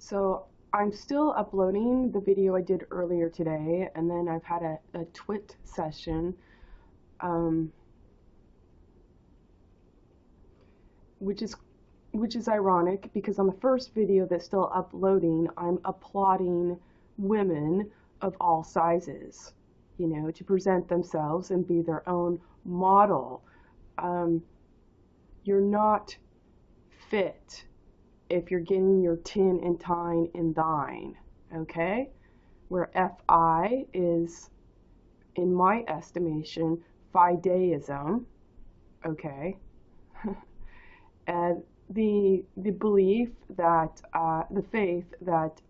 So I'm still uploading the video I did earlier today, and then I've had a twit session, which is ironic because on the first video that's still uploading, I'm applauding women of all sizes, you know, to present themselves and be their own model. You're not fit if you're getting your tin and tine and thine, okay? Where FI is, in my estimation, fideism, okay? And the belief that, the faith that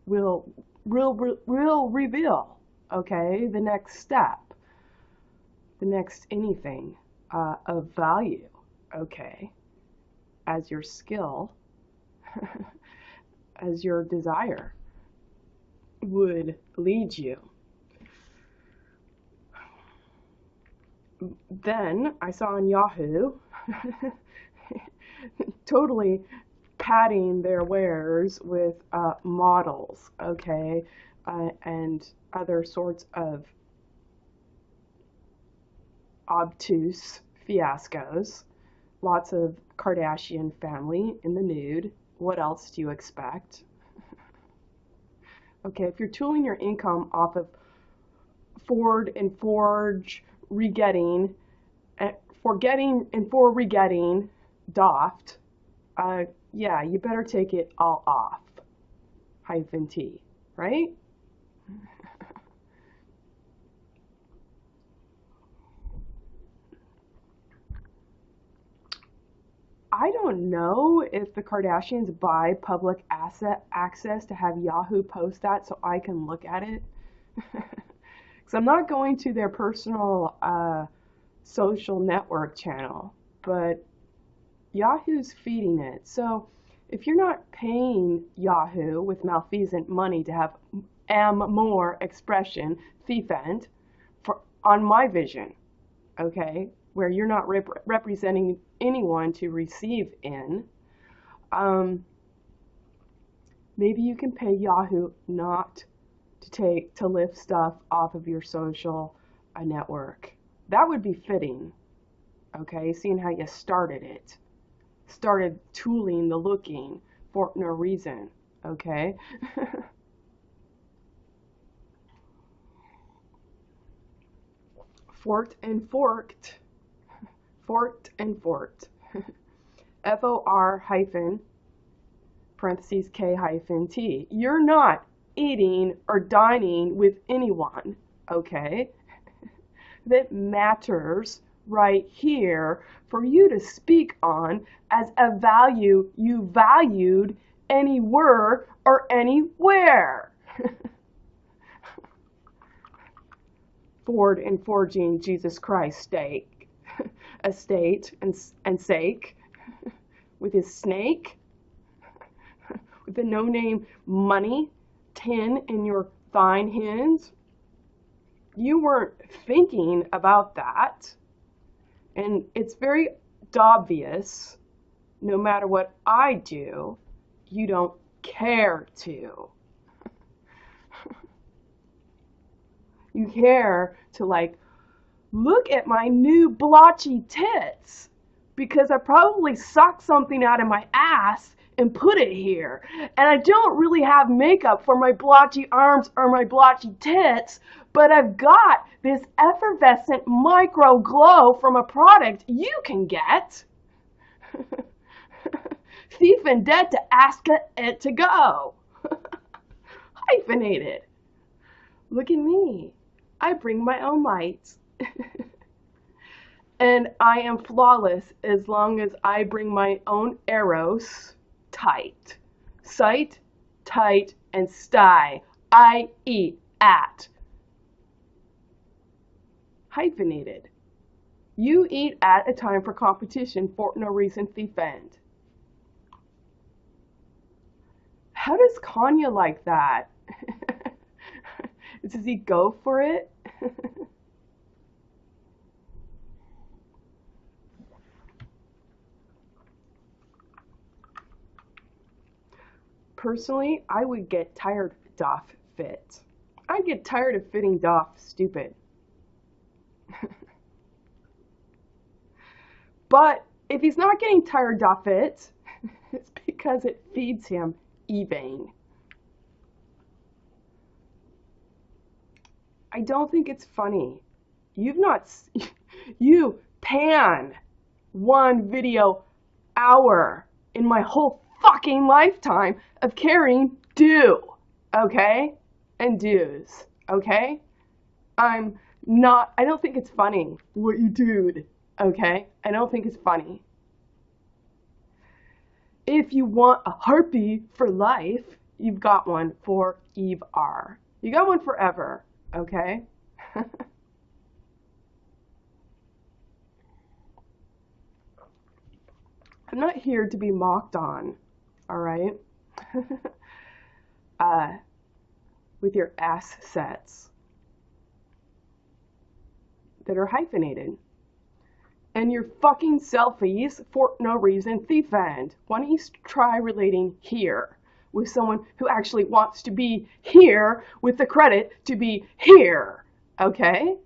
will reveal, okay, the next step, the next anything of value, okay, as your skill, as your desire would lead you. Then I saw on Yahoo totally padding their wares with models, okay, and other sorts of obtuse fiascos. Lots of Kardashian family in the nude. What else do you expect? Okay, if you're tooling your income off of Ford and Forge regetting, forgetting and for regetting, doffed, yeah, you better take it all off. -T, right? I don't know if the Kardashians buy public access to have Yahoo post that so I can look at it. Because I'm not going to their personal social network channel, but Yahoo's feeding it. So if you're not paying Yahoo with malfeasant money to have more expression, thiefend, on my vision, okay, where you're not representing anyone to receive in, maybe you can pay Yahoo not to lift stuff off of your social network. That would be fitting, okay, seeing how you started tooling the looking for no reason, okay? Forked and forked. Forked and forked. FOR hyphen parentheses K-T. You're not eating or dining with anyone, okay? That matters right here for you to speak on as a value you valued anywhere or anywhere. Ford and forging Jesus Christ estate and sake with his snake, with the no-name money tin in your thine hands. You weren't thinking about that, and it's very obvious, no matter what I do, you don't care to. You care to, like, look at my new blotchy tits because I probably sucked something out of my ass and put it here. And I don't really have makeup for my blotchy arms or my blotchy tits, but I've got this effervescent micro glow from a product you can get. Thief and dead to ask it to go. Hyphenated. Look at me. I bring my own lights. And I am flawless as long as I bring my own arrows tight. Sight, tight, and sty. I.e. at. Hyphenated. You eat at a time for competition for no reason thiefend. How does Kanye like that? Does he go for it? Personally, I would get tired of doff fit. I'd get tired of fitting doff stupid. But if he's not getting tired doff it, it's because it feeds him hie-ven. I don't think it's funny. You pan one video hour in my whole fucking lifetime of carrying do, okay? And do's, okay? I don't think it's funny what you do, okay? I don't think it's funny. If you want a harpy for life, you've got one for Eve-R. You got one forever, okay? I'm not here to be mocked on, all right? With your ass sets that are hyphenated. And your fucking selfies for no reason thief-end. Why don't you try relating here with someone who actually wants to be here with the credit to be here, okay?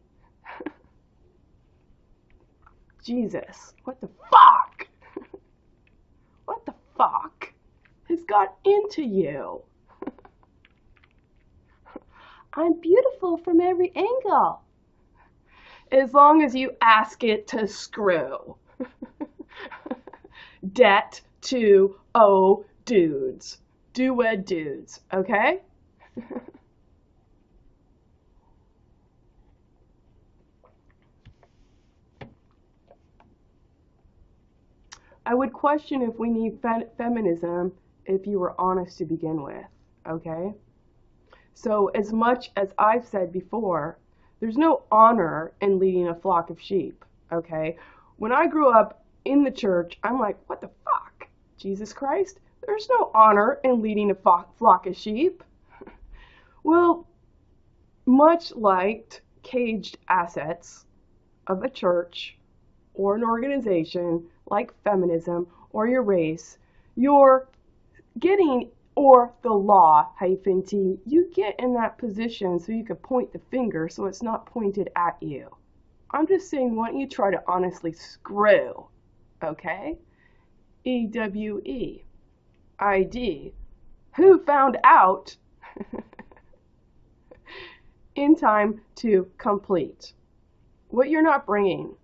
Jesus, what the fuck? What the fuck has got into you? I'm beautiful from every angle. As long as you ask it to screw. Det to O dudes. Do-wed dudes, okay? I would question if we need feminism if you were honest to begin with, okay? So as much as I've said before, there's no honor in leading a flock of sheep, okay? When I grew up in the church, I'm like, what the fuck? Jesus Christ? There's no honor in leading a flock of sheep. Well, much like caged assets of a church or an organization like feminism or your race, you're getting, or the law, -t, you get in that position so you can point the finger so it's not pointed at you. I'm just saying, why don't you try to honestly screw, okay? EWEID. Who found out in time to complete what you're not bringing.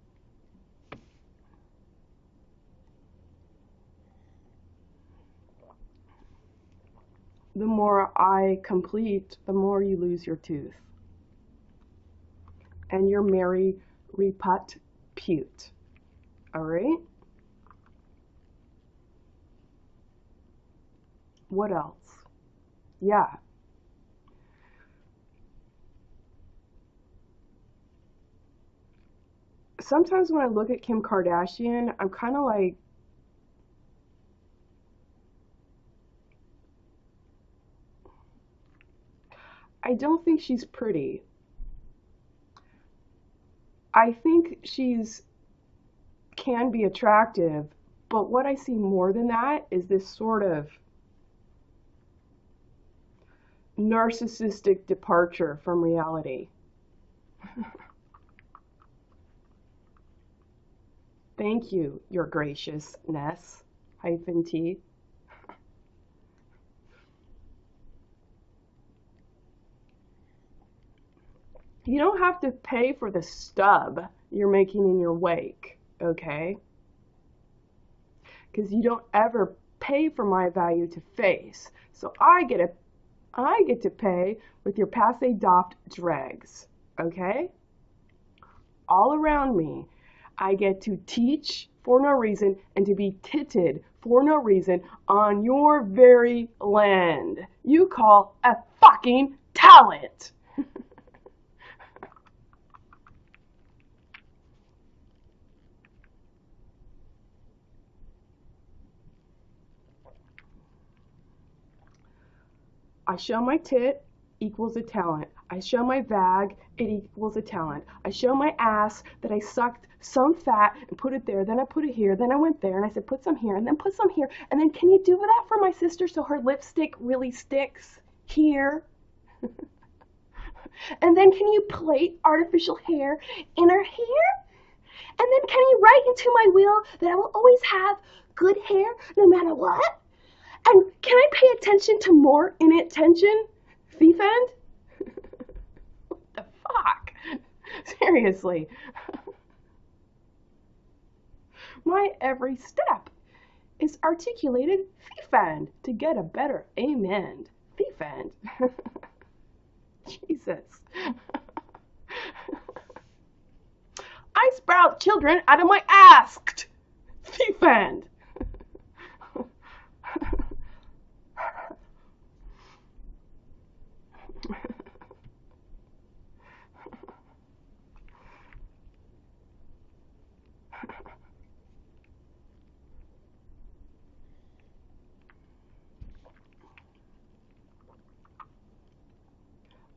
The more I complete, the more you lose your tooth. And you're Mary Reput Pute. Alright? What else? Yeah. Sometimes when I look at Kim Kardashian, I'm kind of like, I don't think she's pretty. I think she's can be attractive, but what I see more than that is this sort of narcissistic departure from reality. Thank you, your graciousness, -t. You don't have to pay for the stub you're making in your wake, okay? Because you don't ever pay for my value to face. So I get to pay with your passe doft dregs, okay? All around me, I get to teach for no reason and to be titted for no reason on your very land you call a fucking talent. I show my tit equals a talent. I show my vag, it equals a talent. I show my ass that I sucked some fat and put it there, then I put it here, then I went there and I said put some here and then put some here, and then can you do that for my sister so her lipstick really sticks here? And then can you plait artificial hair in her hair? And then can you write into my will that I will always have good hair no matter what? And can I pay attention to more inattention? Hie-ven? What the fuck? Seriously. My every step is articulated hie-ven to get a better amen. Hie-ven. Jesus. I sprout children out of my ass. Hie-ven.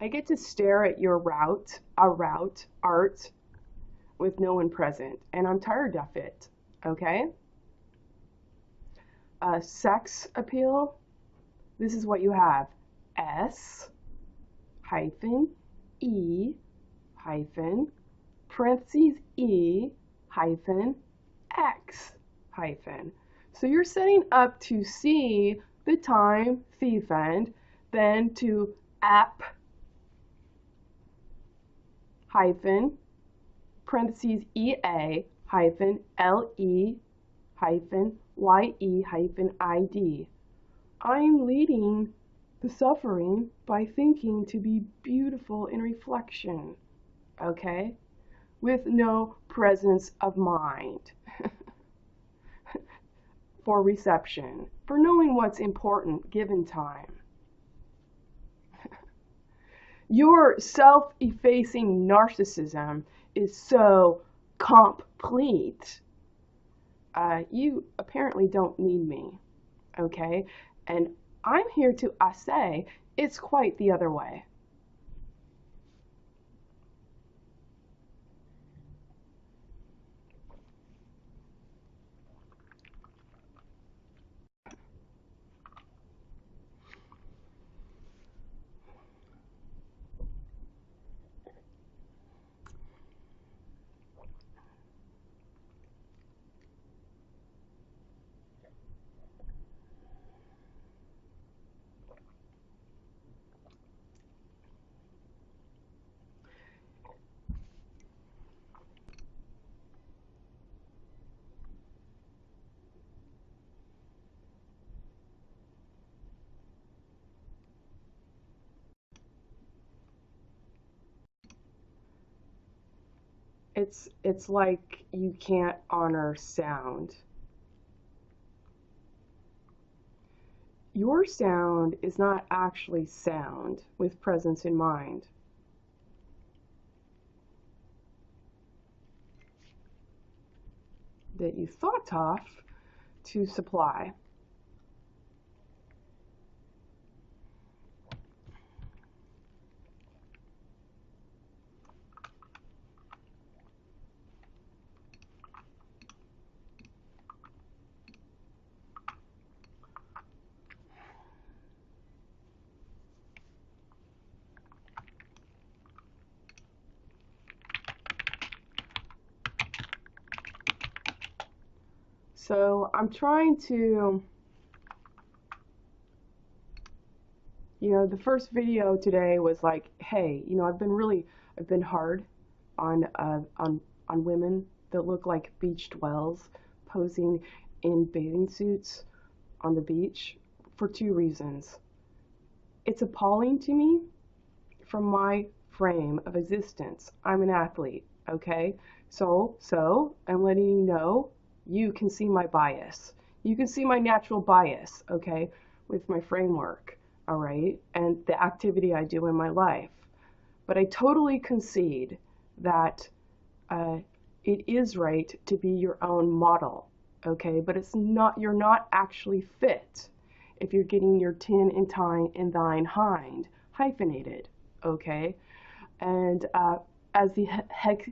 I get to stare at your art, with no one present, and I'm tired of it, okay? Sex appeal, this is what you have. S hyphen E hyphen parentheses E hyphen X hyphen. So you're setting up to see the time hie-ven, then to app hyphen parentheses EA hyphen LE hyphen YE hyphen ID. I'm leading the suffering by thinking to be beautiful in reflection, okay? With no presence of mind. For reception, for knowing what's important given time. Your self-effacing narcissism is so complete. You apparently don't need me, okay? And I'm here to assay it's quite the other way. It's like you can't honor sound. Your sound is not actually sound with presence in mind. That you thought of to supply. So I'm trying to, the first video today was like, hey, I've been hard on women that look like beached whales posing in bathing suits on the beach for two reasons. It's appalling to me from my frame of existence. I'm an athlete, okay? So I'm letting you know, you can see my bias. You can see my natural bias, okay, with my framework, all right, and the activity I do in my life. But I totally concede that it is right to be your own model, okay, but you're not actually fit if you're getting your tin and thine hyphenated, okay? And as the hex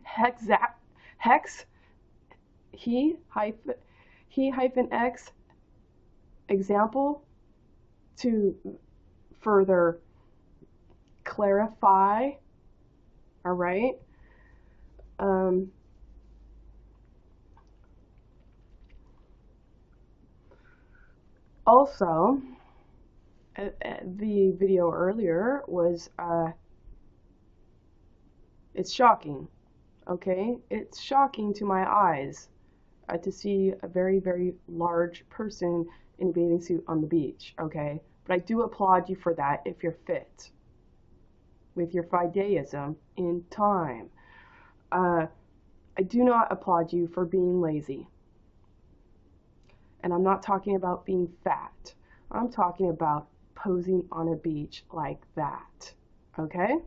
he-hyphen x example to further clarify, all right? Also, the video earlier was, it's shocking, okay? It's shocking to my eyes to see a very, very large person in a bathing suit on the beach, okay? But I do applaud you for that if you're fit with your fideism in time. I do not applaud you for being lazy. And I'm not talking about being fat. I'm talking about posing on a beach like that, okay?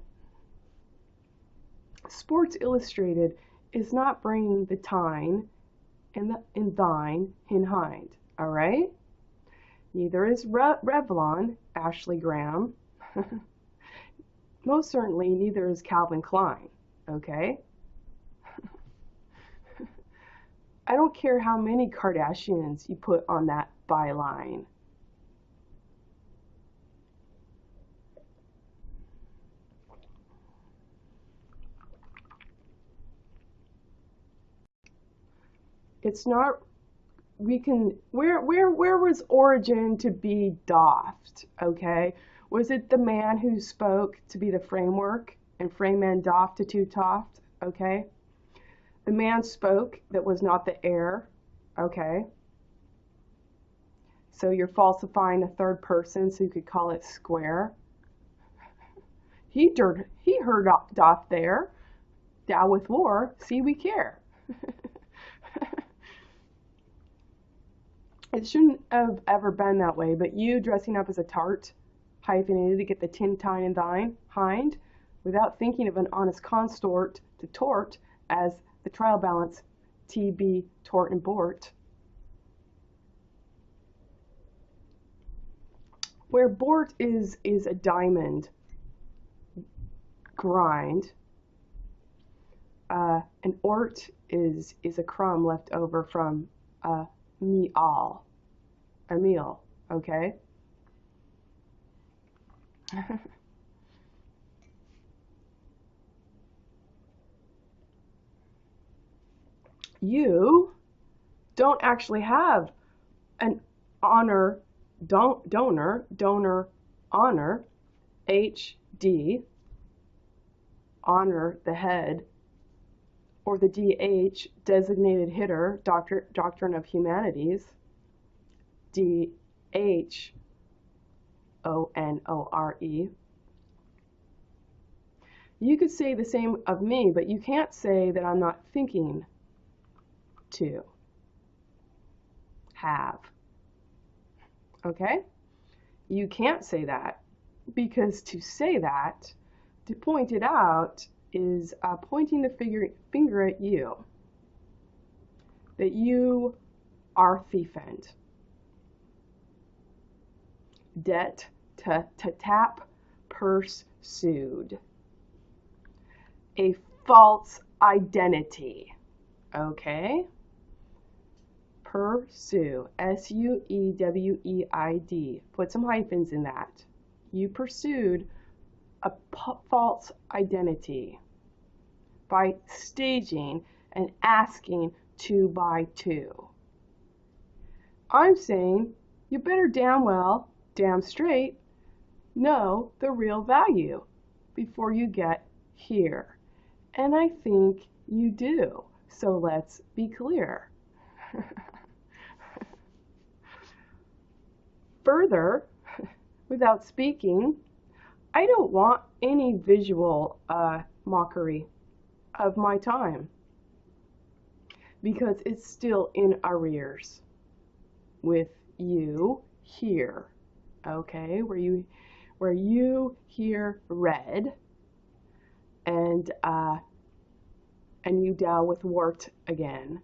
Sports Illustrated is not bringing the tine in thine hind, all right? Neither is Revlon, Ashley Graham. Most certainly, neither is Calvin Klein, okay? I don't care how many Kardashians you put on that byline. It's not, where was origin to be doffed, okay? Was it the man who spoke to be the framework and frame man doffed to two toft, okay? The man spoke that was not the heir, okay? So you're falsifying a third person so you could call it square. He heard doth there. Thou with war, see we care. It shouldn't have ever been that way, but you dressing up as a tart, hyphenated to get the tin, tine, and thine, hind, without thinking of an honest consort to tort as the trial balance, TB, tort, and bort. Where bort is a diamond grind, an ort is a crumb left over from a meal, okay? You don't actually have an donor honor, HD, honor the head, or the DH, designated hitter, doctrine of humanities, DHONORE. You could say the same of me, but you can't say that I'm not thinking to have. Okay? You can't say that, because to say that, to point it out, is pointing the finger at you. That you are thiefend. Debt to tap pursued. A false identity. Okay? Pursue. SUEWEID. Put some hyphens in that. You pursued a false identity by staging and asking 2 by 2. I'm saying you better damn straight, know the real value before you get here. And I think you do. So let's be clear. Further, without speaking, I don't want any visual mockery of my time, because it's still in arrears with you here, okay? Where you hear red and you deal with wart again.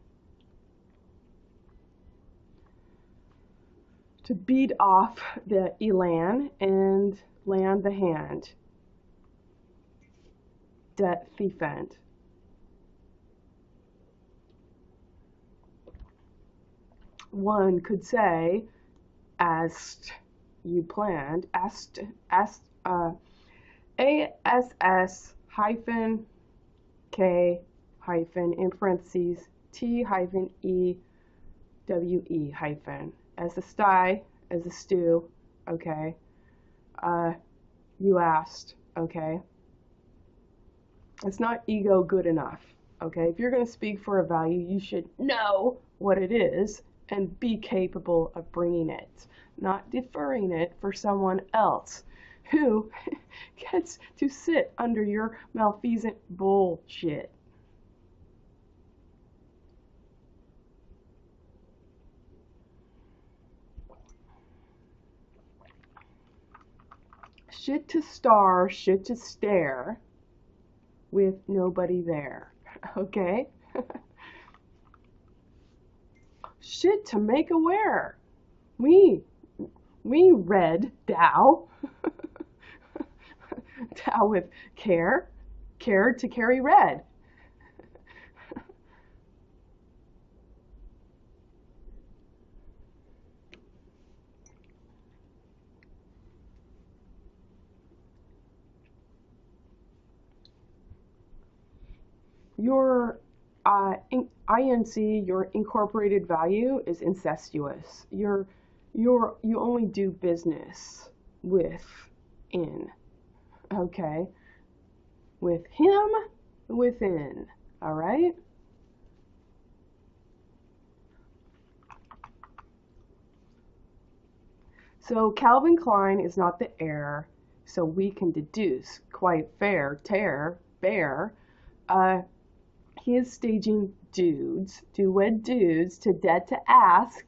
To beat off the elan and land the hand. det hie-ven. One could say, as you planned, ass hyphen K hyphen in parentheses T hyphen E W E hyphen as a sty, as a stew, okay. You asked, okay. It's not ego good enough, okay. If you're going to speak for a value, you should know what it is and be capable of bringing it, not deferring it for someone else who gets to sit under your malfeasant bullshit. Shit to star, shit to stare with nobody there, okay? Shit to make aware. We read Tao. Tao with care to carry red. Your INC, your incorporated value, is incestuous. You only do business with in, okay? With him, within, all right? So Calvin Klein is not the heir, so we can deduce quite fair, bear. He is staging dudes, duet dudes, to debt to ask,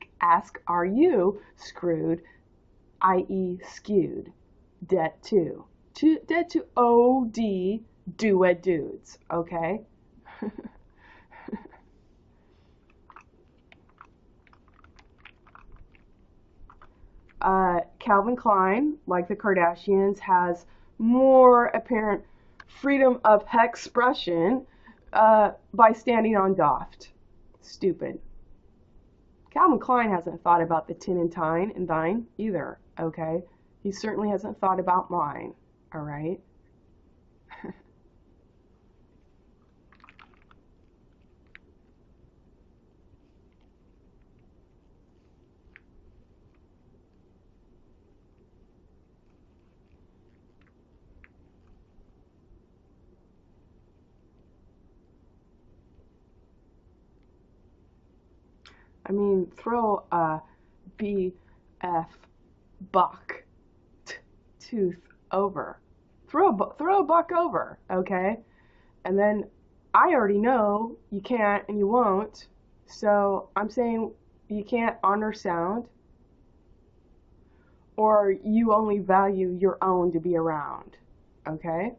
are you screwed, i.e. skewed, debt to OD, duet dudes, okay? Calvin Klein, like the Kardashians, has more apparent freedom of expression by standing on Doft. Stupid. Calvin Klein hasn't thought about the tin and tine and thine either, okay? He certainly hasn't thought about mine, all right? I mean, throw a BF buck tooth over. Throw a buck over, okay? And then I already know you can't and you won't. So I'm saying you can't honor sound, or you only value your own to be around, okay?